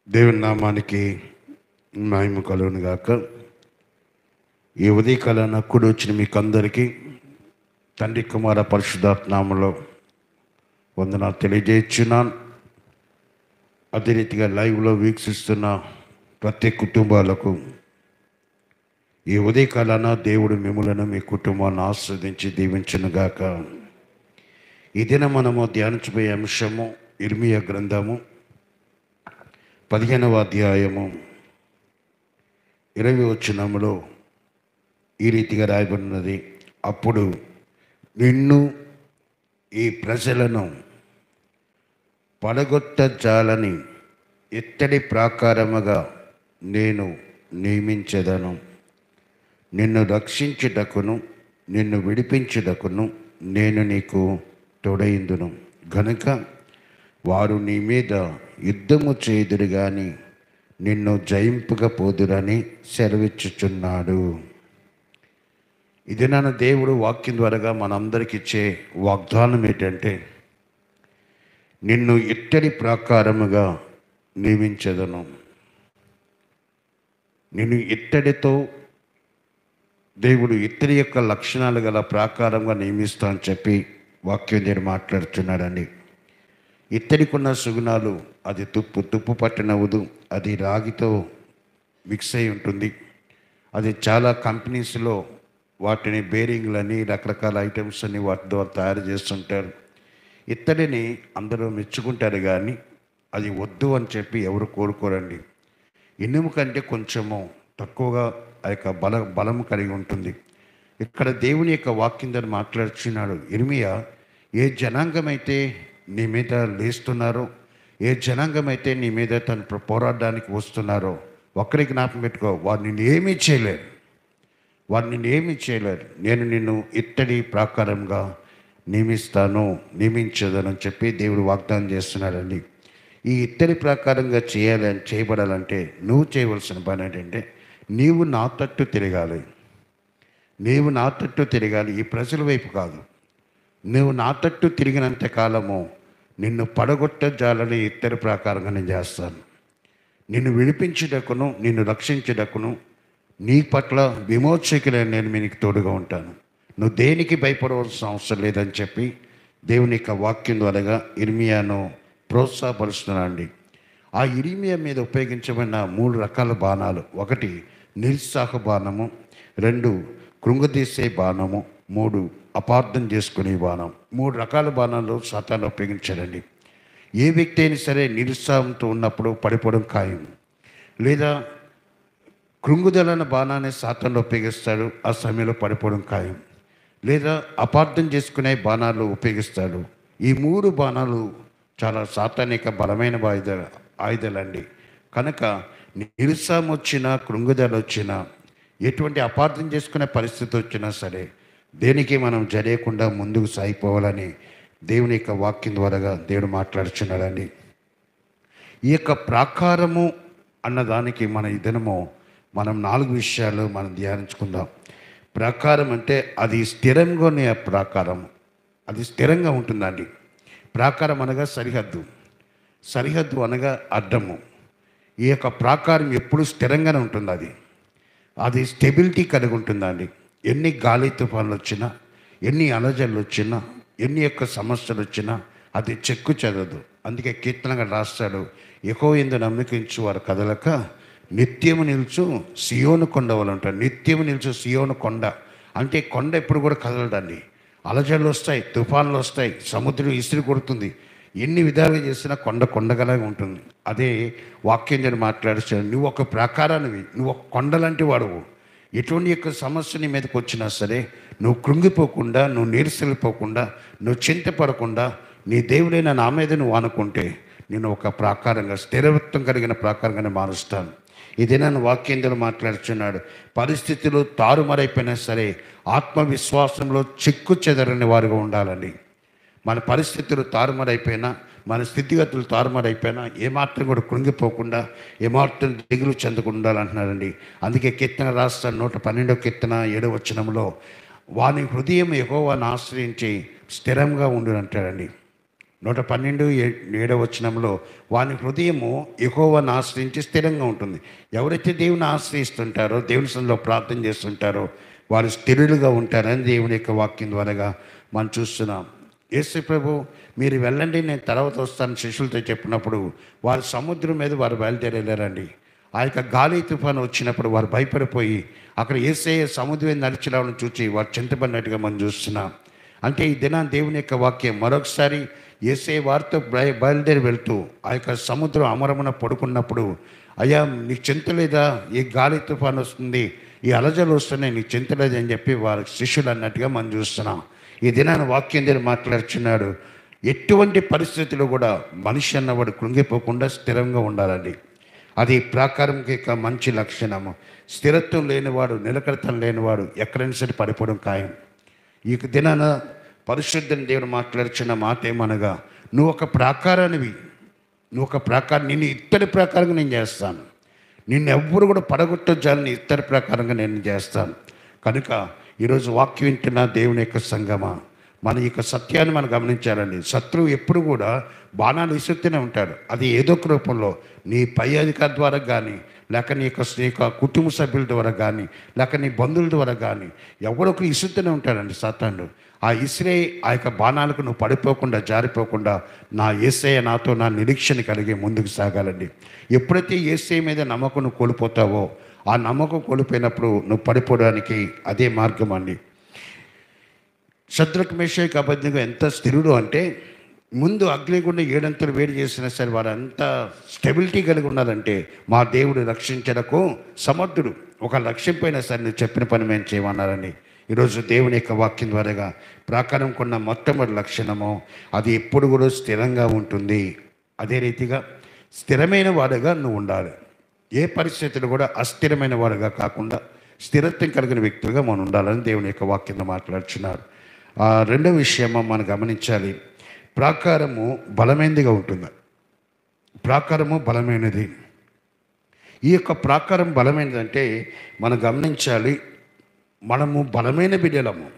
దేవుని నామానికి మహిమ కలుగును గాక. ఈ ఉదయకాల కూడి వచ్చిన మీకు అందరికీ తండ్రి కుమార పరిశుద్ధాత్మ నామములో వందనాలు తెలియజేస్తున్నాను. అదే రీతిగా లైవ్లో వీక్షిస్తున్న ప్రతి కుటుంబాలకు ఈ ఉదయకాలాన దేవుడు మిమ్ములను మీ కుటుంబాన్ని ఆస్వాదించి దీవించును గాక. ఈ దినం మనము ధ్యానించబోయే అంశము ఇర్మియా గ్రంథము 15వ అధ్యాయము 20వ వచనములో ఈ రీతిగా రాయబడినది. అప్పుడు నిన్ను ఈ ప్రజలను పడగొట్టజాలని ఇత్తడి ప్రాకారముగా నేను నియమించెదను. నిన్ను రక్షించుటకును నిన్ను విడిపించుటకును నేను నీకు తోడైందును గనుక వారు నీ మీద యుద్ధము చేయుదురు గాని నిన్ను జయింపకపోదురని సెలవిచ్చుచున్నాడు. ఇది నన్ను దేవుడు వాక్యం ద్వారాగా మనందరికి ఇచ్చే వాగ్దానం ఏంటంటే, నిన్ను ఇత్తడి ప్రాకారముగా నియమించదను. నిన్ను ఇత్తడితో దేవుడు ఇత్తడి యొక్క లక్షణాలు గల ప్రాకారంగా నియమిస్తా అని చెప్పి వాక్యం నేను మాట్లాడుతున్నాడండి. ఇత్తడికున్న సుగుణాలు, అది తుప్పు పట్టినవదు, అది రాగితో మిక్స్ అయి ఉంటుంది. అది చాలా కంపెనీస్లో వాటిని బేరింగ్లని రకరకాల ఐటమ్స్ అని వాటి ద్వారా తయారు చేస్తుంటారు. ఇత్తడిని అందరూ మెచ్చుకుంటారు కానీ అది వద్దు అని చెప్పి ఎవరు కోరుకోరండి. ఇనుము కంటే కొంచెము తక్కువగా ఆ యొక్క బలము కలిగి ఉంటుంది. ఇక్కడ దేవుని యొక్క వాక్యం ద్వారా మాట్లాడుచున్నాడు. ఇర్మియా, ఏ జనాంగం అయితే నీ మీద లేస్తున్నారో, ఏ జనాంగం అయితే నీ మీద తను పోరాడడానికి వస్తున్నారో, ఒక్కరికి జ్ఞాపకం పెట్టుకో, వారు నిన్ను ఏమీ చేయలేరు. నేను నిన్ను ఇత్తడి ప్రాకారంగా నియమించదనని చెప్పి దేవుడు వాగ్దానం చేస్తున్నాడండి. ఈ ఇత్తడి ప్రాకారంగా చేయబడాలంటే నువ్వు చేయవలసిన పని ఏంటంటే, నీవు నా తట్టు తిరగాలి. ఈ ప్రజల వైపు కాదు. నువ్వు నా తట్టు తిరిగినంత కాలము నిన్ను పడగొట్టజాలని ఇత్తడి ప్రాకారంగా నేను చేస్తాను. నిన్ను విడిపించుటకును నిన్ను రక్షించుటకును నీ పట్ల విమోచకులైన నేను మీకు తోడుగా ఉంటాను. నువ్వు దేనికి భయపడవలసిన అవసరం లేదని చెప్పి దేవుని యొక్క వాక్యం ద్వారాగా ఇర్మియాను ప్రోత్సాహపరుస్తున్నానండి. ఆ ఇర్మియా మీద ఉపయోగించబడిన 3 రకాల బాణాలు: 1 నిరుత్సాహ బాణము, 2 కృంగదీసే బాణము, 3 అపార్థం చేసుకునే బాణం. 3 రకాల బాణాలు సాతాను ఉపయోగించాడండి. ఏ వ్యక్తి అయినా సరే నిరుత్సాహంతో ఉన్నప్పుడు పడిపోవడం ఖాయం, లేదా కృంగుదలైన బాణాన్ని సాతాను ఉపయోగిస్తాడు, ఆ సమయంలో పడిపోవడం ఖాయం, లేదా అపార్థం చేసుకునే బాణాలు ఉపయోగిస్తాడు. ఈ 3 బాణాలు చాలా సాతానిక బలమైన ఆయుధాలండి. కనుక నిరుత్సాహం వచ్చినా, కృంగుదల వచ్చినా, ఎటువంటి అపార్థం చేసుకునే పరిస్థితి వచ్చినా సరే దేనికి మనం జరగకుండా ముందుకు సాగిపోవాలని దేవుని యొక్క వాక్యం ద్వారాగా దేవుడు మాట్లాడుచున్నాడండి. ఈ యొక్క ప్రాకారము అన్నదానికి ఈ దినము మనం 4 విషయాలు మనం ధ్యానించుకుందాం. ప్రాకారం అంటే అది స్థిరంగానే ప్రాకారం, అది స్థిరంగా ఉంటుందండి. ప్రాకారం అనగా సరిహద్దు అనగా అడ్డము. ఈ యొక్క ప్రాకారం ఎప్పుడు స్థిరంగానే ఉంటుంది. అది స్టెబిలిటీ కలిగి ఉంటుందండి. ఎన్ని గాలి తుఫాన్లు వచ్చినా, ఎన్ని అలజడులు వచ్చినా, ఎన్ని యొక్క సమస్యలు వచ్చినా అది చెక్కు చెదదు. అందుకే కీర్తనగా రాస్తాడు, యెహోవా యందు నమ్మకించు వారు కదలక నిత్యము నిలుచు సియోను కొండ వాళ్ళు ఉంటారు. నిత్యము నిలుచు సియోను కొండ అంటే కొండ ఎప్పుడు కూడా కదలడండి. అలజడులు వస్తాయి, తుఫాన్లు వస్తాయి, సముద్రం ఇసిరి కొడుతుంది, ఎన్ని విధాలుగా చేసినా కొండగలాగా ఉంటుంది. అదే వాక్యం నేను మాట్లాడుతాను. నువ్వు ఒక ప్రాకారానివి, నువ్వు ఒక కొండలాంటి వాడువు. ఎటువంటి యొక్క సమస్య నీ మీదకి వచ్చినా సరే నువ్వు కృంగిపోకుండా, నువ్వు నీరసలిపోకుండా, నువ్వు చింతపడకుండా నీ దేవుడైన నా మీద నువ్వు అనుకుంటే నేను ఒక ప్రాకారంగా, స్థిరత్వం కలిగిన ప్రాకారంగానే మారుస్తాను. ఇదే నన్ను వాక్యంలో మాట్లాడుచున్నాడు. పరిస్థితులు తారుమారైపోయినా సరే ఆత్మవిశ్వాసంలో చెక్కు చెదరని వారుగా ఉండాలండి. మన పరిస్థితులు తారుమారైపోయినా, మన స్థితిగతులు తారుమారైపోయినా ఏమాత్రం కూడా కృంగిపోకుండా, ఏమాత్రం దిగులు చెందకుండా ఉండాలంటున్నారండి. అందుకే కీర్తన రాస్తాను 112వ కీర్తన 7వ వచనంలో, వాని హృదయం యెహోవాను ఆశ్రయించి స్థిరంగా ఉండు అంటాడండి. 112:7 వాని హృదయము యెహోవాను ఆశ్రయించి స్థిరంగా ఉంటుంది. ఎవరైతే దేవుని ఆశ్రయిస్తుంటారో, దేవుని సన్నిధిలో ప్రార్థన చేస్తుంటారో వారు స్థిరులుగా ఉంటారని దేవుని యొక్క వాక్యం ద్వారాగా మనం చూస్తున్నాం. యేసు ప్రభు మీరు వెళ్ళండి, నేను తర్వాత వస్తాను శిష్యులతో చెప్పినప్పుడు వారు సముద్రం మీద వారు బయలుదేరేళ్ళారండి. ఆ యొక్క గాలి తుఫాను వచ్చినప్పుడు వారు భయపడిపోయి అక్కడ యేసయ్య సముద్రం నడిచి రావడం చూసి వారు చింతపడినట్టుగా మనం చూస్తున్నాం. అంటే ఈ దినాన్ని దేవుని యొక్క వాక్యం మరొకసారి యేసయ్య వారితో బయలుదేరి వెళ్తూ ఆ యొక్క సముద్రం అమరమున పడుకున్నప్పుడు, అయ్యా నీకు చింత లేదా, ఈ గాలి తుఫాను వస్తుంది, ఈ అలజలు వస్తున్నాయి, నీకు చింత లేదని చెప్పి వారి శిష్యులు అన్నట్టుగా మనం చూస్తున్నాం. ఈ దినాన్ని వాక్యం దగ్గర మాట్లాడుచున్నాడు. ఎటువంటి పరిస్థితుల్లో కూడా మనిషి అన్నవాడు కృంగిపోకుండా స్థిరంగా ఉండాలండి. అది ప్రాకారంకి యొక్క మంచి లక్షణము. స్థిరత్వం లేనివాడు, నిలకడతం లేనివాడు ఎక్కడైనా సరే పడిపోవడం ఖాయం. ఈ దినాన పరిశుద్ధని దేవుడు మాట్లాడుచున్న మాట ఏమనగా, నువ్వు ఒక ప్రాకారానివి, నువ్వు ఒక ప్రాకారం, నిన్ను ఇత్తడి ప్రాకారంగా నేను చేస్తాను, నిన్ను ఎవ్వరు కూడా పడగొట్టొచ్చాలని ఇత్తడి ప్రకారంగా నేను చేస్తాను. కనుక ఈరోజు వాక్యం వింటున్న దేవుని యొక్క సంగమా, మన యొక్క సత్యాన్ని మనం గమనించాలండి. శత్రువు ఎప్పుడు కూడా బాణాలు విసురుతూనే ఉంటాడు. అది ఏదో ఒక రూపంలో నీ పై అధికారి ద్వారా కానీ, లేక నీ యొక్క కుటుంబ సభ్యుల ద్వారా కానీ, లేక నీ బంధువుల ద్వారా కానీ ఎవరో ఒకరు ఇసురుతూనే ఉంటాడండి సాతానుడు. ఆ ఇసిరే ఆ యొక్క బాణాలకు నువ్వు పడిపోకుండా, జారిపోకుండా నా యేసయ్య నాతో నా నిరీక్షణ కలిగి ముందుకు సాగాలండి. ఎప్పుడైతే యేసయ్య మీద నమ్మకం నువ్వు కోల్పోతావో, ఆ నమ్మకం కోల్పోయినప్పుడు నువ్వు పడిపోవడానికి అదే మార్గం అండి. షద్రక్ మేషక్ అబేద్నెగో ఎంత స్థిరుడు అంటే, ముందు అగ్నిగుండా 7 అంతలు వేడి చేసినా సరే వారు అంత స్టెబిలిటీ కలిగి ఉన్నారంటే, మా దేవుడు రక్షించడకు సమర్థుడు. ఒక లక్ష్యం పోయినా సరే నువ్వు చెప్పిన పని మేము చేయమన్నారని ఈరోజు దేవుని యొక్క వాక్యం ద్వారాగా ప్రాకారం కొన్న మొట్టమొదటి లక్షణము, అది ఎప్పుడు కూడా స్థిరంగా ఉంటుంది. అదే రీతిగా స్థిరమైన వాడుగా నువ్వు ఉండాలి. ఏ పరిస్థితులు కూడా అస్థిరమైన వాడుగా కాకుండా స్థిరత్వం కలిగిన వ్యక్తులుగా మనం ఉండాలని దేవుని యొక్క వాక్యంలో మాట్లాడుచున్నారు. రెండవ విషయమో మనం గమనించాలి, ప్రాకారము బలమైనదిగా ఉంటుంది. ప్రాకారము బలమైనది. ఈ యొక్క ప్రాకారం బలమైనదంటే మనం గమనించాలి, మనము బలమైన బిడ్డలము.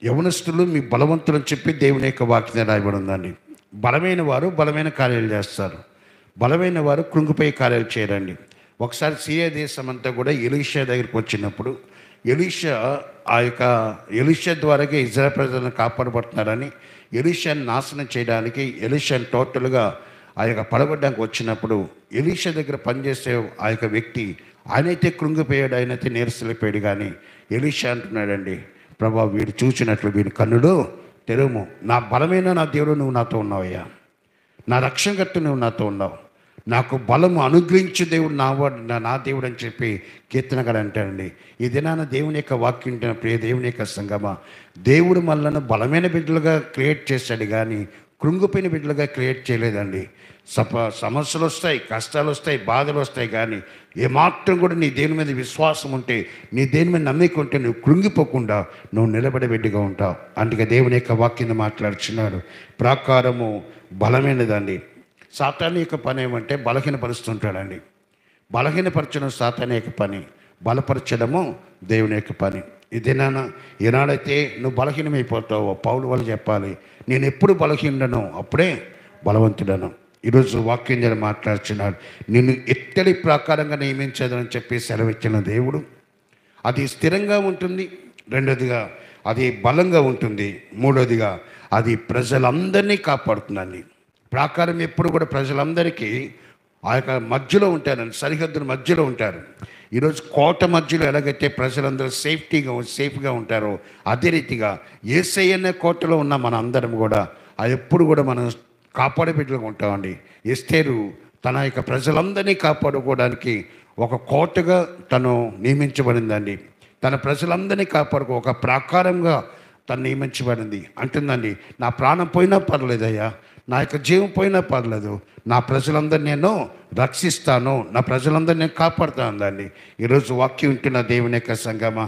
యవనస్తులు మీ బలవంతులు అని చెప్పి దేవుని యొక్క వాక్యం రాయబడి ఉందండి. బలమైన వారు బలమైన కార్యాలు చేస్తారు, బలమైన వారు కృంగిపోయే కార్యాలు చేయరండి. ఒకసారి సిరియా దేశం అంతా కూడా ఎలీషా దగ్గరికి వచ్చినప్పుడు, ఎలీషా ద్వారాగా ఇజ్రాయెల్ ప్రజలను కాపాడబడుతున్నారని ఎలీషాని నాశనం చేయడానికి, ఎలీషాని టోటల్గా ఆ యొక్క పడగొట్టడానికి వచ్చినప్పుడు, ఎలీషా దగ్గర పనిచేసే ఆ యొక్క వ్యక్తి ఆయనైతే కృంగిపోయాడు, ఆయనైతే నీరసలిపోయాడు. కానీ ఎలీషా అంటున్నాడండి, ప్రభా వీడు చూసినట్లు వీడి కన్నుడు తెరుము, నా బలమైన నా దేవుడు నువ్వు నాతో ఉన్నావయ్యా, నా రక్షణకర్త నువ్వు నాతో ఉన్నావు, నాకు బలము అనుగ్రహించే దేవుడు నా దేవుడు అని చెప్పి కీర్తనగాడు అంటాడండి. ఈ దినాన దేవుని యొక్క వాక్యం ప్రియ దేవుని యొక్క సంగమా, దేవుడు మనల్ని బలమైన బిడ్డలుగా క్రియేట్ చేశాడు కానీ కృంగిపోయిన బిడ్డలుగా క్రియేట్ చేయలేదండి. సమస్యలు వస్తాయి, కష్టాలు వస్తాయి, బాధలు వస్తాయి, కానీ ఏమాత్రం కూడా నీ దేవుని మీద విశ్వాసం ఉంటే, నీ దేవుని మీద నమ్మిక ఉంటే నువ్వు కృంగిపోకుండా నువ్వు నిలబడే బిడ్డగా ఉంటావు. అందుకే దేవుని యొక్క వాక్యాన్ని మాట్లాడుచున్నాడు. ప్రాకారము బలమైనదండి. సాతాను యొక్క పని ఏమంటే బలహీనపరుస్తుంటాడండి. బలహీనపరచడం సాతాను యొక్క పని, బలపరచడము దేవుని యొక్క పని. ఈనాడైతే నువ్వు బలహీనమైపోతావో పౌలు వాళ్ళు చెప్పాలి, నేను ఎప్పుడు బలహీనను అప్పుడే బలవంతుడను. ఈరోజు వాక్యం ద్వారా మాట్లాడుచున్నాడు, నిన్ను ఇత్తడి ప్రాకారంగా నియమించదని చెప్పి సెలవిచ్చిన దేవుడు. అది స్థిరంగా ఉంటుంది, రెండోదిగా అది బలంగా ఉంటుంది, మూడోదిగా అది ప్రజలందరినీ కాపాడుతుందండి. ప్రాకారం ఎప్పుడు కూడా ప్రజలందరికీ ఆ యొక్క మధ్యలో ఉంటారండి, సరిహద్దుల మధ్యలో ఉంటారు. ఈరోజు కోట మధ్యలో ఎలాగైతే ప్రజలందరూ సేఫ్గా ఉంటారో, అదే రీతిగా యేసయ్య కోటలో ఉన్న మన అందరం కూడా ఎప్పుడు కూడా మనం కాపాడే బిడ్డలుగా ఉంటామండి. ఎస్తేరు తన యొక్క ప్రజలందరినీ కాపాడుకోవడానికి ఒక కోటగా తను నియమించబడిందండి. తన ప్రజలందరినీ కాపాడుకో ఒక ప్రాకారంగా తను నియమించబడింది. అంటుందండి, నా ప్రాణం పోయినా పర్లేదయ్యా, నా యొక్క జీవం పోయినా పర్లేదు, నా ప్రజలందరినీ నేను రక్షిస్తాను, నా ప్రజలందరినీ నేను కాపాడుతానండి. ఈరోజు వాక్యం ఉంటున్న దేవుని యొక్క సంగమా,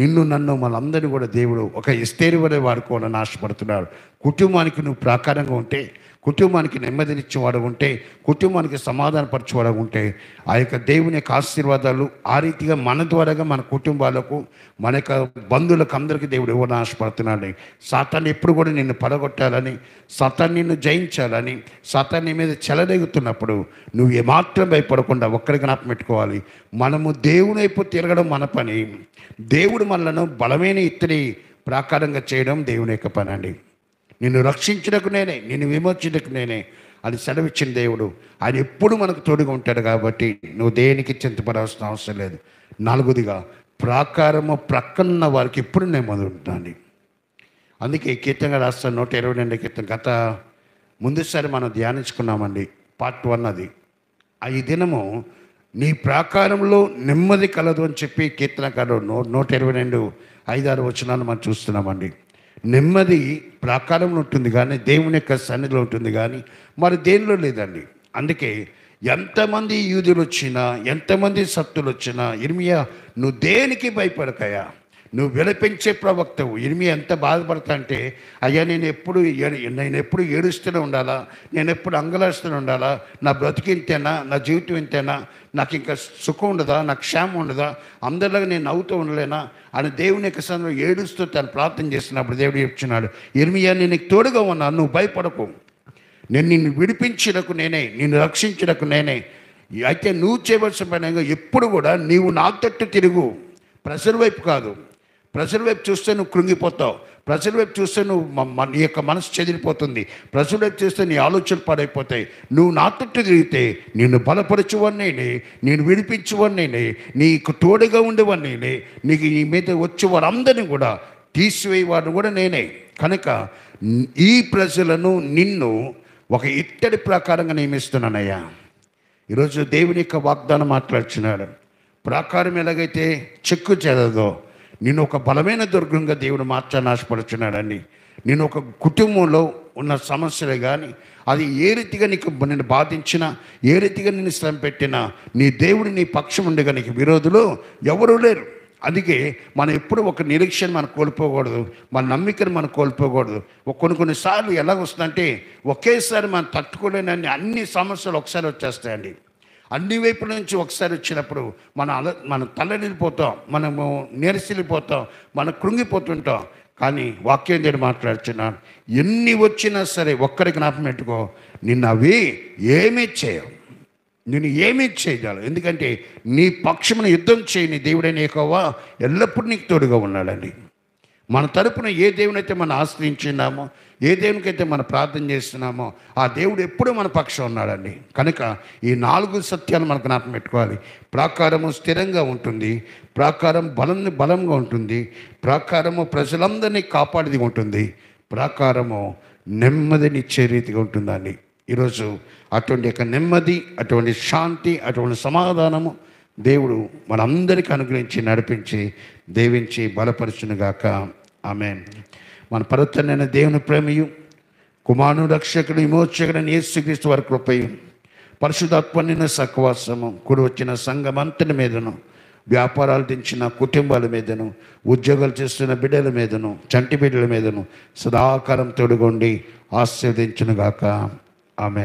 నిన్ను నన్ను మనందరినీ కూడా దేవుడు ఒక ఎస్తేరు వరే వాడుకోవాలని ఆశపడుతున్నాడు. కుటుంబానికి నువ్వు ప్రాకారంగా ఉంటే, కుటుంబానికి నెమ్మదినిచ్చేవాడు ఉంటే, కుటుంబానికి సమాధానపరచేవాడు ఉంటే, ఆ యొక్క దేవుని యొక్క ఆశీర్వాదాలు ఆ రీతిగా మన ద్వారాగా మన కుటుంబాలకు, మన యొక్క బంధువులకు అందరికీ దేవుడు ఇవ్వడం ఆశపడుతున్నాడు. సాతాన్ని ఎప్పుడు కూడా నిన్ను పడగొట్టాలని, సాతాన్ని నిన్ను జయించాలని, సాతాన్ని నీ మీద చెలరేగుతున్నప్పుడు నువ్వు ఏమాత్రం భయపడకుండా ఒక్కడి జ్ఞాపకం పెట్టుకోవాలి, మనము దేవుని వైపు తిరగడం మన పని. దేవుడు మనలను బలమైన ఇత్తడి ప్రాకారంగా చేయడం దేవుని యొక్క పని అండి. నిన్ను రక్షించడానికి నేనే, నిన్ను విమోచించడానికి నేనే అని సెలవిచ్చిన దేవుడు. ఆయన ఎప్పుడు మనకు తోడుగా ఉంటాడు కాబట్టి నువ్వు దేనికి చింతపడాల్సిన అవసరం లేదు. నాలుగోదిగా, ప్రాకారము ప్రక్కన్న వారికి ఎప్పుడు నెమ్మది ఉంటుంది. అందుకే కీర్తనగా రాస్తాను 122 కీర్తన. గత ముందుసారి మనం ధ్యానించుకున్నామండి, పార్ట్ 1 అది. ఈ దినము నీ ప్రాకారంలో నెమ్మది కలదు అని చెప్పి కీర్తనకారుడు 122 5-6 వచనాలు మనం చూస్తున్నామండి. నెమ్మది ప్రాకారంలో ఉంటుంది కానీ, దేవుని యొక్క సన్నిధిలో ఉంటుంది కానీ మరి దేనిలో లేదండి. అందుకే ఎంతమంది యూదులు వచ్చినా, ఎంతమంది శత్రులు వచ్చినా, ఇర్మియా నువ్వు దేనికి భయపడకయా, నువ్వు విలపించే ప్రవక్తవు. ఇర్మియా ఎంత బాధపడతా అంటే, అయ్యా నేను ఎప్పుడు ఏడుస్తూనే ఉండాలా, నేను ఎప్పుడు అంగలాస్తూనే ఉండాలా, నా బ్రతికి ఇంతేనా, నా జీవితం ఇంతేనా, నాకు ఇంకా సుఖం ఉండదా, నాకు క్షేమం ఉండదా, అందరిలాగా నేను నవ్వుతూ ఉండలేనా అని దేవుని యొక్క సన్నిధిలో ఏడుస్తూ తను ప్రార్థన చేస్తున్నప్పుడు దేవుడు చెప్తున్నాడు, ఇర్మియా నేను నీకు తోడుగా ఉన్నాను, నువ్వు భయపడకు, నేను నిన్ను విడిపించడకు నేనే, నిన్ను రక్షించడకు నేనే. అయితే నువ్వు చేయవలసిన పని ఎప్పుడు కూడా నీవు నా తట్టు తిరుగు, ప్రజల వైపు కాదు. ప్రజల వైపు చూస్తే నువ్వు కృంగిపోతావు, ప్రజల వైపు చూస్తే నువ్వు నీ యొక్క మనసు చెదిరిపోతుంది, ప్రజల వైపు చూస్తే నీ ఆలోచనలు పాడైపోతాయి. నువ్వు నా తట్టు తిరిగితే నిన్ను బలపరచువన్నేనే, నేను విడిపించువన్నేనే, నీకు తోడుగా ఉండేవన్నేనే, నీకు నీ మీద వచ్చే వారందరినీ కూడా తీసివేయవాడిని కూడా నేనే. కనుక ఈ ప్రజలను నిన్ను ఒక ఇత్తడి ప్రకారంగా నియమిస్తున్నానయ్యా. ఈరోజు దేవుని యొక్క వాగ్దానం మాట్లాడుచున్నాడు. ప్రాకారం ఎలాగైతే చెక్కు చెదదో, నిన్ను ఒక బలమైన దుర్గంగా దేవుడు మార్చాలని ఆశపడుచున్నాడండి. నేను ఒక కుటుంబంలో ఉన్న సమస్యలే కానీ, అది ఏ రీతిగా నిన్ను బాధించినా, ఏ రీతిగా నిన్ను శ్రమ పెట్టినా, నీ దేవుడు నీ పక్షం ఉండగా నీకు విరోధులు ఎవరూ లేరు. అందుకే మనం ఎప్పుడు ఒక నిరీక్షణ మనం కోల్పోకూడదు, మన నమ్మికను మనం కోల్పోకూడదు. కొన్నిసార్లు ఎలా వస్తుందంటే, ఒకేసారి మనం తట్టుకోలేనన్ని అన్ని సమస్యలు ఒకసారి వచ్చేస్తాయండి. అన్ని వైపుల నుంచి ఒకసారి వచ్చినప్పుడు మనం తల్లడిల్లిపోతాం, మనము నీరసిల్లిపోతాం, మనం కృంగిపోతుంటాం. కానీ వాక్యం దగ్గర మాట్లాడుతున్నాను, ఎన్ని వచ్చినా సరే ఒక్కరి జ్ఞాపకం పెట్టుకో, నిన్ను అవి ఏమీ చేయవు, నేను ఏమీ చేయగలను. ఎందుకంటే నీ పక్షమును యుద్ధం చేయని దేవుడైన యెహోవా ఎల్లప్పుడూ నీకు తోడుగా ఉన్నాడండి. మన తరపున ఏ దేవునైతే మనం ఆశ్రయించున్నామో, ఏ దేవునికైతే మనం ప్రార్థన చేస్తున్నామో, ఆ దేవుడు ఎప్పుడూ మన పక్షం ఉన్నాడండి. కనుక ఈ 4 సత్యాలు మనకు జ్ఞాపకం పెట్టుకోవాలి. ప్రాకారము స్థిరంగా ఉంటుంది, ప్రాకారం బలంగా ఉంటుంది, ప్రాకారము ప్రజలందరినీ కాపాడిది ఉంటుంది, ప్రాకారము నెమ్మదినిచ్చే రీతిగా ఉంటుందండి. ఈరోజు అటువంటి యొక్క నెమ్మది, అటువంటి శాంతి, అటువంటి సమాధానము దేవుడు మనందరికీ అనుగ్రహించి నడిపించి దీవించి బలపరచునుగాక. ఆమేన్. మన పవిత్రమైన దేవుని ప్రేమయు, కుమారుని రక్షకుడు విమోచకుడైన యేసుక్రీస్తు వారి కృపయు, పరిశుద్ధాత్మ సహవాసము కూడి వచ్చిన సంఘం అంతటి మీదను, వ్యాపారాలు తెంచిన కుటుంబాల మీదను, ఉద్యోగాలు చేస్తున్న బిడ్డల మీదను, చంటి బిడ్డల మీదను సదాకారం తోడుగొండి ఆశీర్వదించునుగాక. ఆమేన్.